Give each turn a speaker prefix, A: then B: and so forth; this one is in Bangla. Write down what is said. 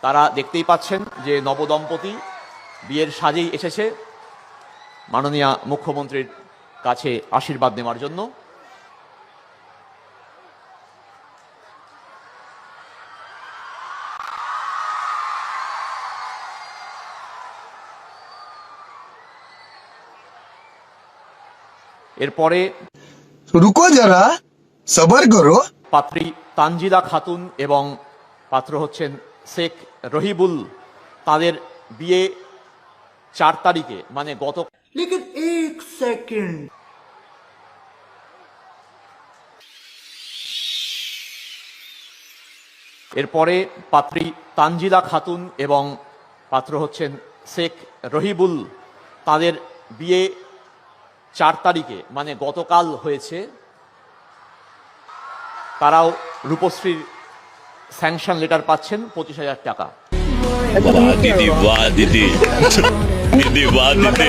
A: তারা দেখতেই পাচ্ছেন যে নবদম্পতি বিয়ের সাজেই এসেছে মাননীয় মুখ্যমন্ত্রীর কাছে আশীর্বাদ নেওয়ার জন্য। এরপরে
B: रुको जरा सबर करो।
A: পাত্রী তানজিলা খাতুন এবং পাত্র হচ্ছেন শেখ রহিবুল, তাদের বিয়ে 4 তারিখে মানে গত
C: लेकिन एक सेकंड
A: এরপরে পাত্রী তানজিলা খাতুন এবং পাত্র হচ্ছেন শেখ রহিবুল, তাদের বিয়ে 4 তারিখে মানে গতকাল হয়েছে। তারাও রূপশ্রীর স্যাংশন লেটার পাচ্ছেন 25,000 টাকা।
D: वाह दीदी वाह दीदी दीदी वाह दीदी।